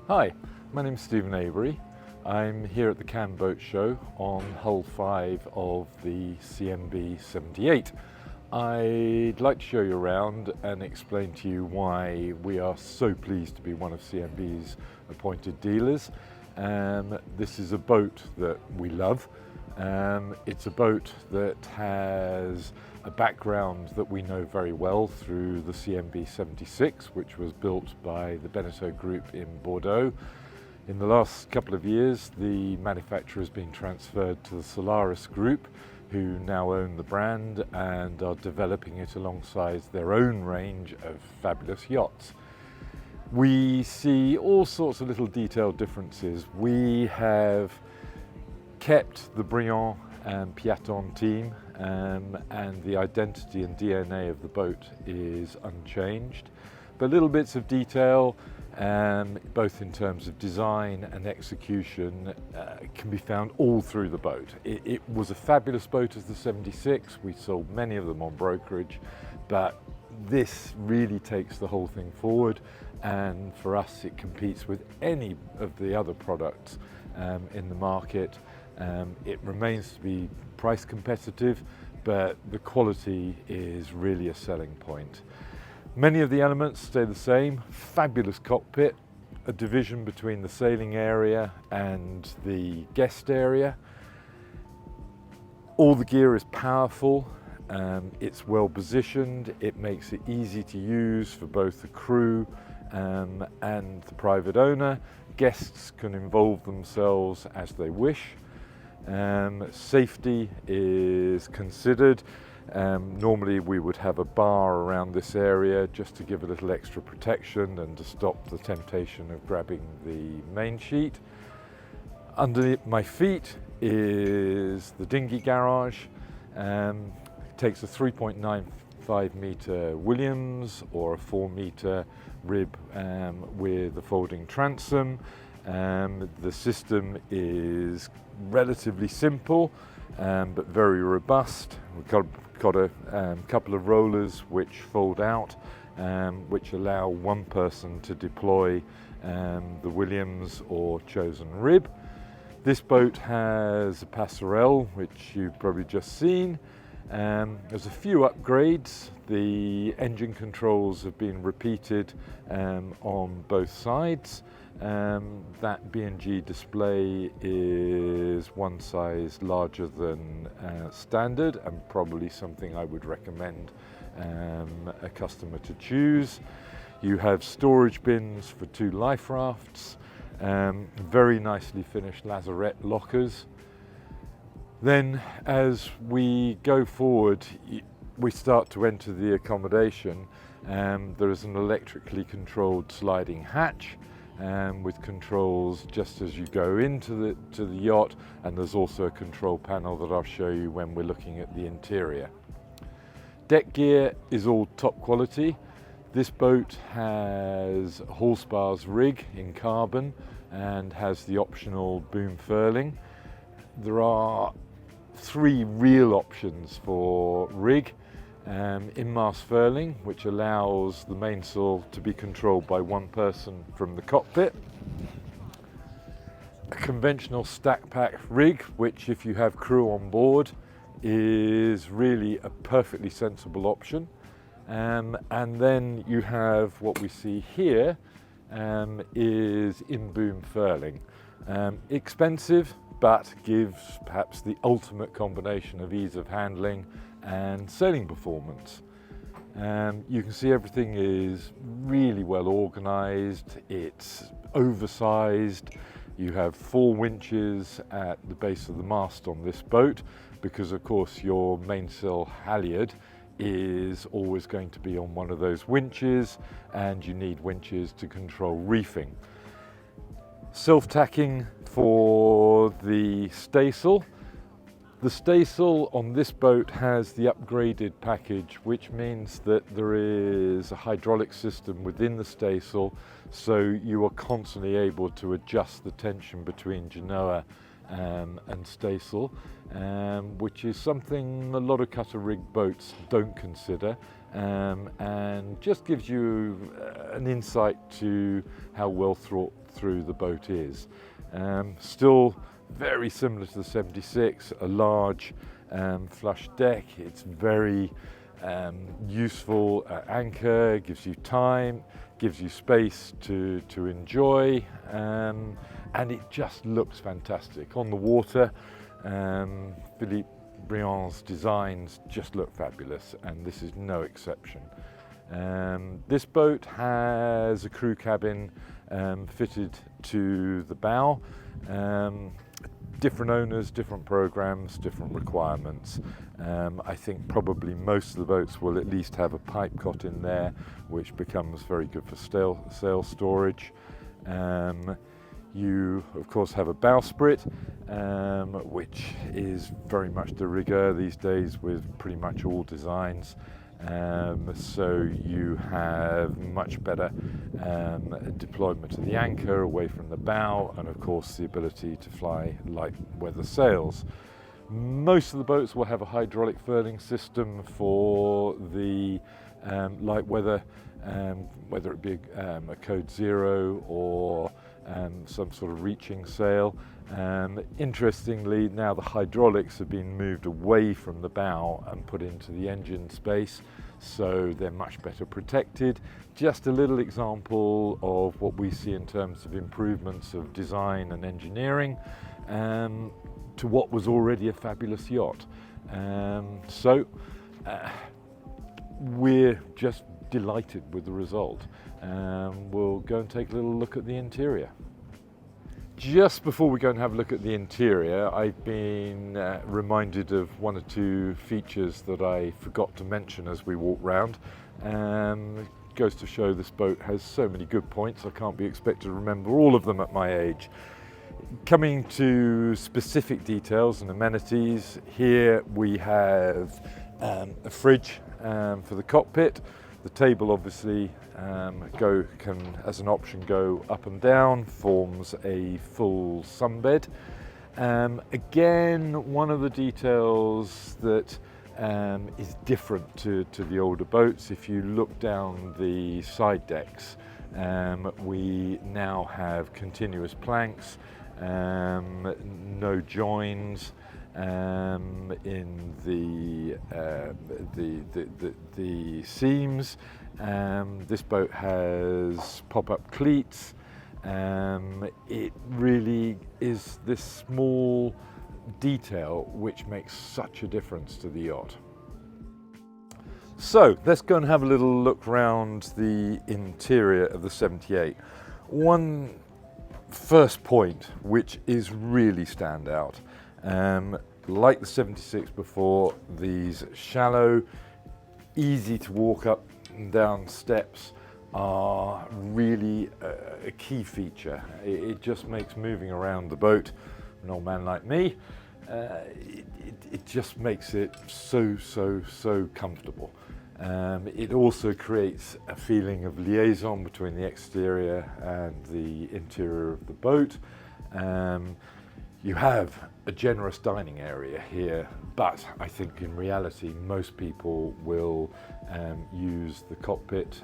Hi, my name is Stephen Abery. I'm here at the Cannes Boat Show on hull 5 of the CNB 78. I'd like to show you around and explain to you why we are so pleased to be one of CNB's appointed dealers. This is a boat that we love. It's a boat that has a background that we know very well through the CNB 76, which was built by the Beneteau Group in Bordeaux. In the last couple of years, the manufacturer has been transferred to the Solaris Group, who now own the brand and are developing it alongside their own range of fabulous yachts. We see all sorts of little detailed differences. We have kept the Briand and Piaton team, and the identity and DNA of the boat is unchanged. But little bits of detail, both in terms of design and execution, can be found all through the boat. It was a fabulous boat as the 76. We sold many of them on brokerage, but this really takes the whole thing forward, and for us it competes with any of the other products in the market. It remains to be price competitive, but the quality is really a selling point. Many of the elements stay the same. Fabulous cockpit, a division between the sailing area and the guest area. All the gear is powerful, it's well positioned, it makes it easy to use for both the crew and the private owner. Guests can involve themselves as they wish. Safety is considered. Normally we would have a bar around this area just to give a little extra protection and to stop the temptation of grabbing the main sheet. Under my feet is the dinghy garage. It takes a 3.95 metre Williams or a 4 metre rib with a folding transom. The system is relatively simple but very robust. We've got a couple of rollers which fold out, which allow one person to deploy the Williams or chosen rib. This boat has a passerelle, which you've probably just seen. There's a few upgrades. The engine controls have been repeated on both sides. That B&G display is one size larger than standard, and probably something I would recommend a customer to choose. You have storage bins for 2 life rafts, very nicely finished lazarette lockers. Then as we go forward, we start to enter the accommodation. There is an electrically controlled sliding hatch with controls just as you go into the yacht, and there's also a control panel that I'll show you when we're looking at the interior. Deck gear is all top quality. This boat has Hallspars rig in carbon and has the optional boom furling. There are 3 real options for rig. In-mast furling, which allows the mainsail to be controlled by one person from the cockpit. A conventional stack pack rig, which if you have crew on board is really a perfectly sensible option. And then you have what we see here is in-boom furling. Expensive, but gives perhaps the ultimate combination of ease of handling and sailing performance. You can see everything is really well organized. It's oversized. You have 4 winches at the base of the mast on this boat because of course your mainsail halyard is always going to be on one of those winches, and you need winches to control reefing. Self-tacking for the staysail. The staysail on this boat has the upgraded package, which means that there is a hydraulic system within the staysail, so you are constantly able to adjust the tension between genoa and staysail, which is something a lot of cutter rig boats don't consider, and just gives you an insight to how well thought through the boat is. Still very similar to the 76, a large flush deck. It's very useful anchor, gives you time, gives you space to enjoy, and it just looks fantastic. On the water, Philippe Briand's designs just look fabulous, and this is no exception. This boat has a crew cabin fitted to the bow. Different owners, different programs, different requirements. I think probably most of the boats will at least have a pipe cot in there, which becomes very good for sail storage. You of course have a bowsprit, which is very much de rigueur these days with pretty much all designs. So you have much better deployment of the anchor away from the bow, and of course the ability to fly light weather sails. Most of the boats will have a hydraulic furling system for the light weather, whether it be a code 0 or some sort of reaching sail. Interestingly, now the hydraulics have been moved away from the bow and put into the engine space, so they're much better protected. Just a little example of what we see in terms of improvements of design and engineering to what was already a fabulous yacht. We're just delighted with the result. We'll go and take a little look at the interior. Just before we go and have a look at the interior, I've been reminded of one or two features that I forgot to mention as we walked round. It goes to show this boat has so many good points, I can't be expected to remember all of them at my age. Coming to specific details and amenities, here we have a fridge for the cockpit. The table obviously can, as an option, go up and down, forms a full sunbed. Again, one of the details that is different to the older boats, if you look down the side decks, we now have continuous planks, no joins in the seams. This boat has pop-up cleats. It really is this small detail which makes such a difference to the yacht. So let's go and have a little look around the interior of the 78. One first point which is really stand out, like the 76 before, these shallow, easy to walk up and down steps are really a key feature. It just makes moving around the boat, an old man like me, it just makes it so comfortable. It also creates a feeling of liaison between the exterior and the interior of the boat. You have a generous dining area here, but I think in reality most people will use the cockpit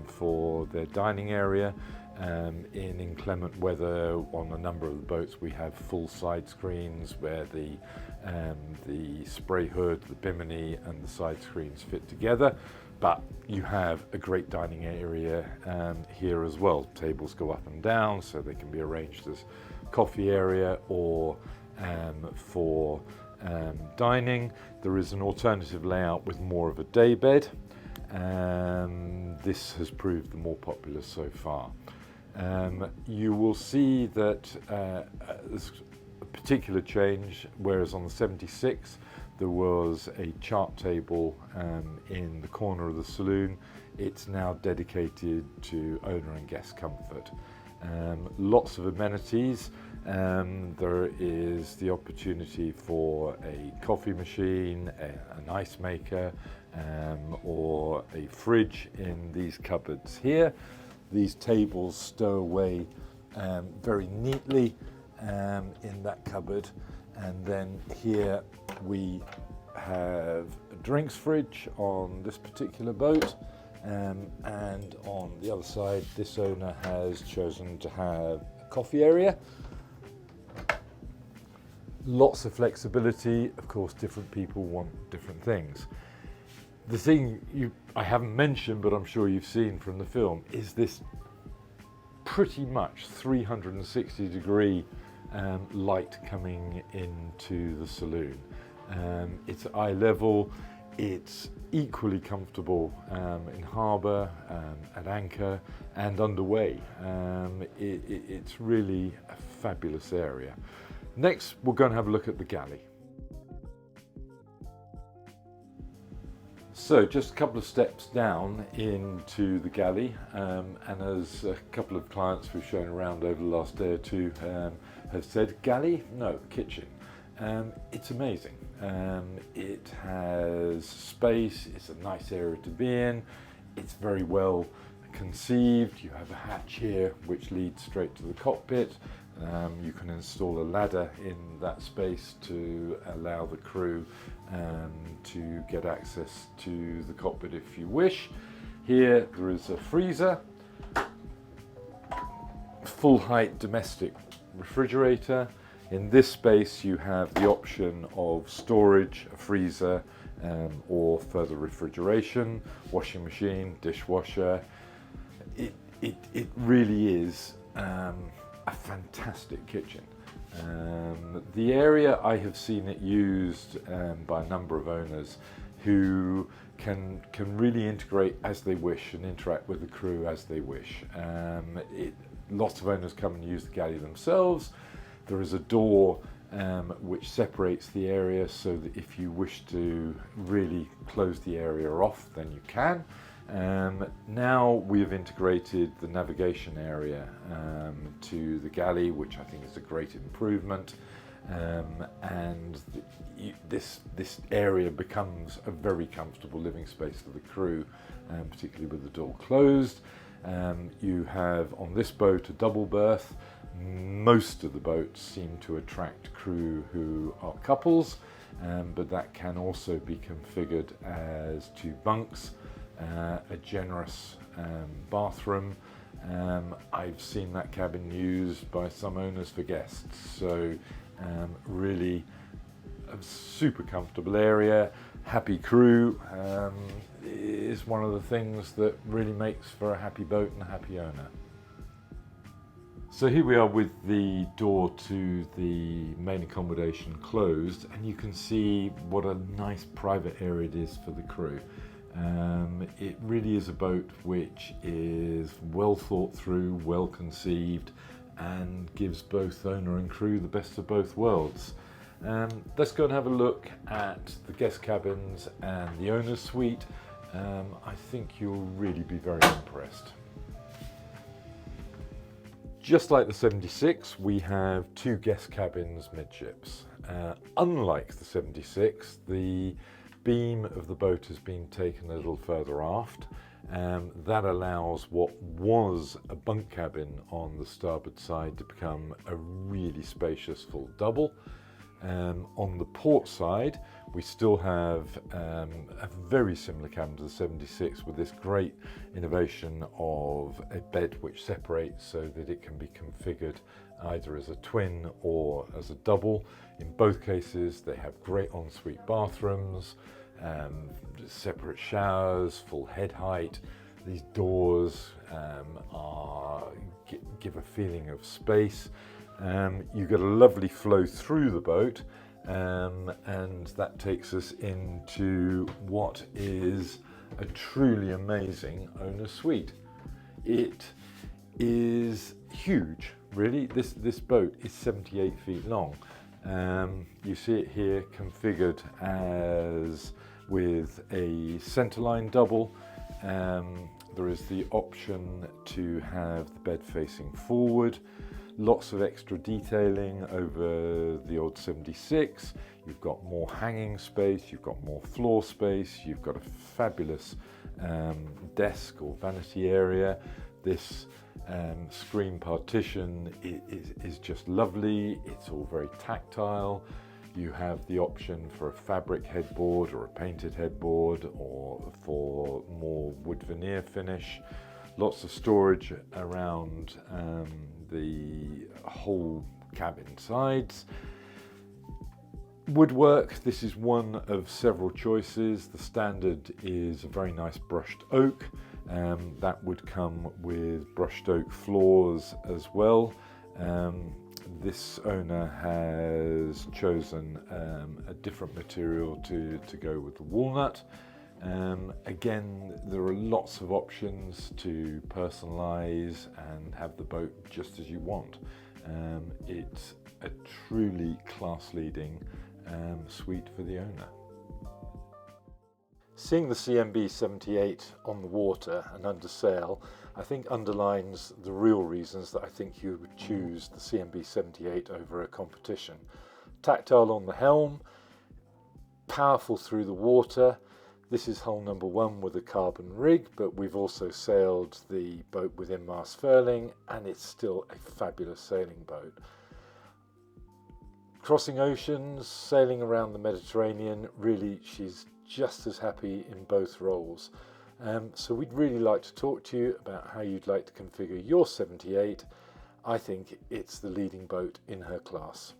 for their dining area. In inclement weather, on a number of the boats we have full side screens where the spray hood, the bimini and the side screens fit together, but you have a great dining area here as well. Tables go up and down so they can be arranged as coffee area or for dining. There is an alternative layout with more of a day bed. This has proved the more popular so far. You will see that there's a particular change, whereas on the 76 there was a chart table in the corner of the saloon. It's now dedicated to owner and guest comfort. Lots of amenities, There is the opportunity for a coffee machine, an ice maker, or a fridge in these cupboards here. These tables stow away very neatly in that cupboard, and then here we have a drinks fridge on this particular boat, and on the other side this owner has chosen to have a coffee area. Lots of flexibility. Of course, different people want different things. The thing I haven't mentioned, but I'm sure you've seen from the film, is this pretty much 360-degree light coming into the saloon. It's at eye level. It's equally comfortable in harbour, at anchor, and underway. It's really a fabulous area. Next, we're going to have a look at the galley. So just a couple of steps down into the galley, and as a couple of clients we've shown around over the last day or two have said, galley? No, kitchen. It's amazing. It has space, it's a nice area to be in, it's very well conceived. You have a hatch here which leads straight to the cockpit. You can install a ladder in that space to allow the crew to get access to the cockpit if you wish. Here there is a freezer, full height domestic refrigerator. In this space you have the option of storage, a freezer, or further refrigeration, washing machine, dishwasher. It really is a fantastic kitchen. The area, I have seen it used by a number of owners who can really integrate as they wish and interact with the crew as they wish. Lots of owners come and use the galley themselves. There is a door which separates the area so that if you wish to really close the area off, then you can. Now we have integrated the navigation area to the galley, which I think is a great improvement, and this area becomes a very comfortable living space for the crew, particularly with the door closed. You have on this boat a double berth. Most of the boats seem to attract crew who are couples, but that can also be configured as 2 bunks. A generous bathroom. I've seen that cabin used by some owners for guests, so really a super comfortable area. Happy crew is one of the things that really makes for a happy boat and a happy owner. So here we are with the door to the main accommodation closed, and you can see what a nice private area it is for the crew. It really is a boat which is well thought through, well conceived, and gives both owner and crew the best of both worlds. Let's go and have a look at the guest cabins and the owner's suite. I think you'll really be very impressed. Just like the 76, we have 2 guest cabins midships. Unlike the 76, the beam of the boat has been taken a little further aft. That allows what was a bunk cabin on the starboard side to become a really spacious full double. On the port side, we still have a very similar cabin to the 76 with this great innovation of a bed which separates so that it can be configured either as a twin or as a double. In both cases, they have great ensuite bathrooms, separate showers, full head height. These doors give a feeling of space. You get a lovely flow through the boat, and that takes us into what is a truly amazing owner suite. It is huge, really. This boat is 78 feet long. You see it here configured as with a centerline double. There is the option to have the bed facing forward, lots of extra detailing over the old 76. You've got more hanging space, you've got more floor space, you've got a fabulous desk or vanity area. This screen partition is just lovely. It's all very tactile. You have the option for a fabric headboard or a painted headboard, or for more wood veneer finish. Lots of storage around the whole cabin sides. Woodwork, this is one of several choices. The standard is a very nice brushed oak. That would come with brushed oak floors as well. This owner has chosen a different material to go with the walnut. Again, there are lots of options to personalise and have the boat just as you want. It's a truly class-leading suite for the owner. Seeing the CNB 78 on the water and under sail, I think underlines the real reasons that I think you would choose the CNB 78 over a competition. Tactile on the helm, powerful through the water. This is hull number 1 with a carbon rig, but we've also sailed the boat with in-mast furling, and it's still a fabulous sailing boat. Crossing oceans, sailing around the Mediterranean, really she's just as happy in both roles. So we'd really like to talk to you about how you'd like to configure your 78. I think it's the leading boat in her class.